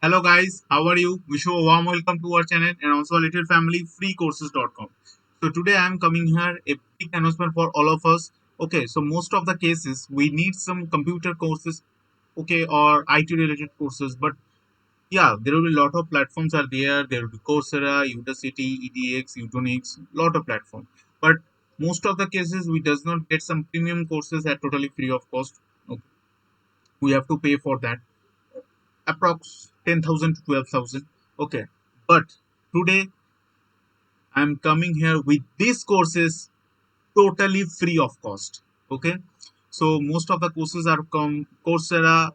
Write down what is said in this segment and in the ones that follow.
Hello guys, how are you? Wish you a warm welcome to our channel and also a little family freecourses.com. So today I am coming here a big announcement for all of us. Okay, so most of the cases we need some computer courses, okay, or IT related courses, but yeah, there will be a lot of platforms are there. There will be Coursera, Udacity, EDX, Udonix, lot of platform. But most of the cases we does not get some premium courses at totally free of cost. Okay, we have to pay for that approx 10,000 to 12,000. Okay, but today I'm coming here with these courses totally free of cost. Okay, so most of the courses are from Coursera,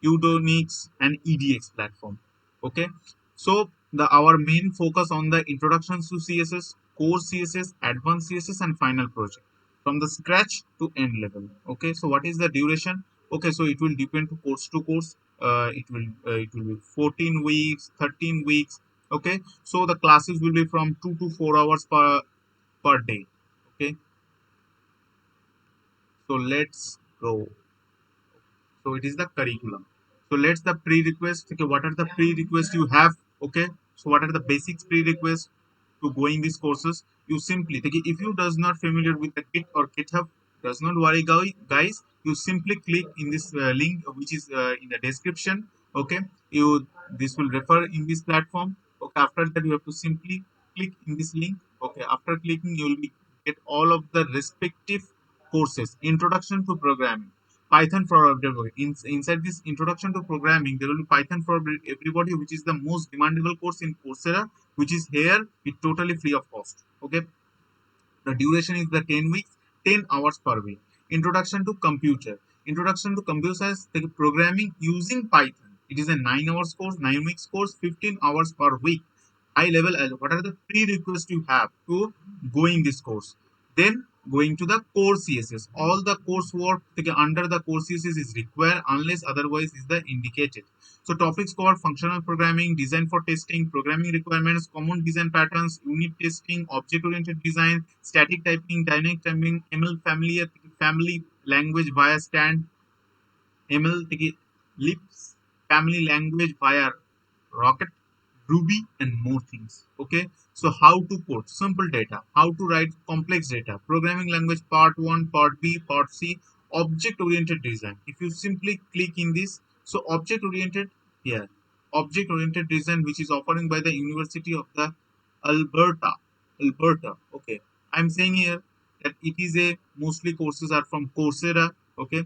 Udonix, and EDX platform. Okay, so the our main focus on the introductions to CSS, core CSS, advanced CSS, and final project from the scratch to end level. Okay, so what is the duration? Okay, so it will depend to course. It will be 14 weeks, 13 weeks. Okay, so the classes will be from 2 to 4 hours per day. Okay, so let's go. So it is the curriculum. So let's the prerequest. Okay, what are the prerequests you have? Okay, so what are the basics prerequests to going these courses? You simply take it. If you does not familiar with the Git or GitHub, does not worry, guys. You simply click in this link which is in the description. Okay, you this will refer in this platform. Okay, after that you have to simply click in this link. Okay, after clicking you will be get all of the respective courses. Introduction to programming, Python for everybody. Inside this introduction to programming, there will be Python for everybody, which is the most demandable course in Coursera, which is here it's totally free of cost. Okay, the duration is the 10 weeks, 10 hours per week. Introduction to computer. Introduction to computer science, the programming using Python. It is a 9 hours course, 9 weeks course, 15 hours per week. High level, what are the prerequisites you have to going this course? Then going to the core CSS. All the coursework under the core CSS is required unless otherwise is the indicated. So topics cover functional programming, design for testing, programming requirements, common design patterns, unit testing, object-oriented design, static typing, dynamic typing, ML family language via stand, ML lips family language via Rocket, Ruby, and more things. Okay, so how to code simple data, how to write complex data, programming language part 1, part B, part C, object oriented design. If you simply click in this, so object oriented here, object oriented design, which is offering by the University of the Alberta. Alberta. Okay, I'm saying here that it is a mostly courses are from Coursera. Okay,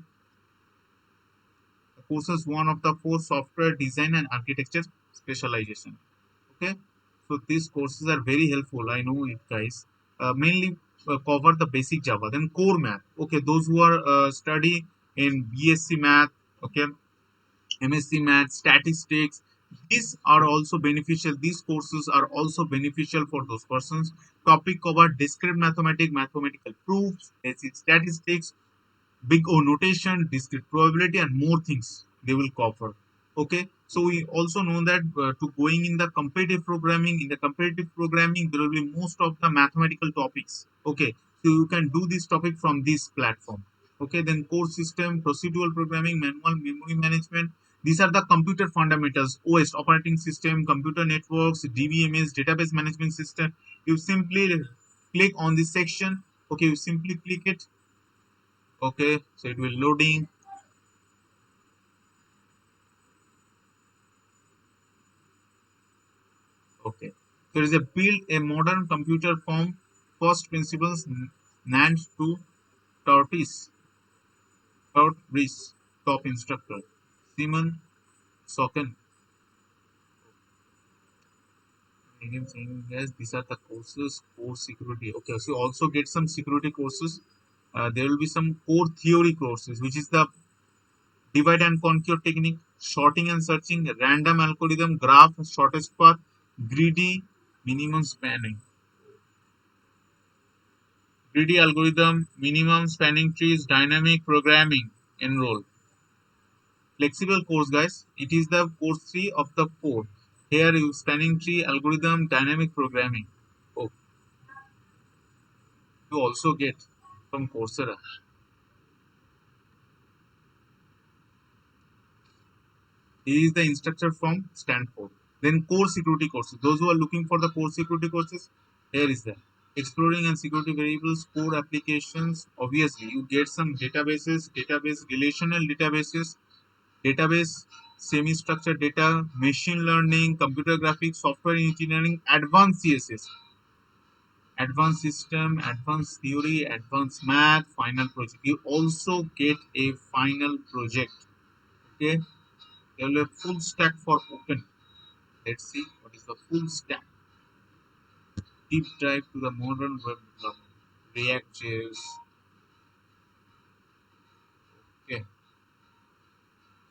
the courses one of the four software design and architecture specialization. Okay, so these courses are very helpful, I know it, guys. Mainly cover the basic Java, then core math. Okay, those who are study in BSc math, okay, MSc math, statistics, these are also beneficial. These courses are also beneficial for those persons. Topic cover discrete mathematics, mathematical proofs, basic statistics, big O notation, discrete probability, and more things they will cover. Okay, so we also know that to going in the competitive programming, there will be most of the mathematical topics. Okay, so you can do this topic from this platform. Okay, then core system, procedural programming, manual memory management. These are the computer fundamentals: OS, operating system, computer networks, DBMS, database management system. You simply click on this section. Okay, you simply click it. Okay, so it will loading. Okay, there is a build a modern computer from first principles NAND to Tortoise. Tortoise top instructor Simon Soken. Again saying yes, these are the courses core security. Okay, so you also get some security courses. There will be some core theory courses, which is the divide and conquer technique, sorting and searching, random algorithm, graph, shortest path, greedy, minimum spanning. Greedy algorithm, minimum spanning trees, dynamic programming, enroll. Flexible course, guys. It is the course 3 of the 4. Here you spanning tree, algorithm, dynamic programming. Oh, you also get from Coursera. He is the instructor from Stanford. Then core security courses. Those who are looking for the core security courses, here is that. Exploring and security variables, core applications. Obviously, you get some databases, database relational databases, database, semi-structured data, machine learning, computer graphics, software engineering, advanced CSS, advanced system, advanced theory, advanced math, final project. You also get a final project. Okay, there will be a full stack for open. Let's see what is the full stack. Deep dive to the modern web development. React.js. Okay,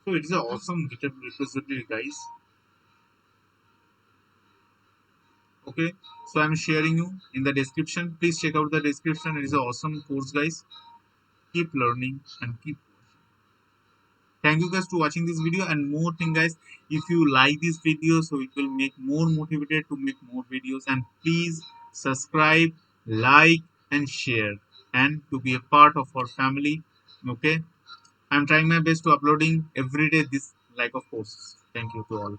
so it is an awesome GitHub repository, guys. Okay, so I'm sharing you in the description. Please check out the description. It is an awesome course, guys. Keep learning and keep. Thank you guys to watching this video, and more thing guys, if you like this video, so it will make more motivated to make more videos, and please subscribe, like and share, and to be a part of our family. Okay, I'm trying my best to uploading every day this like of courses. Thank you to all.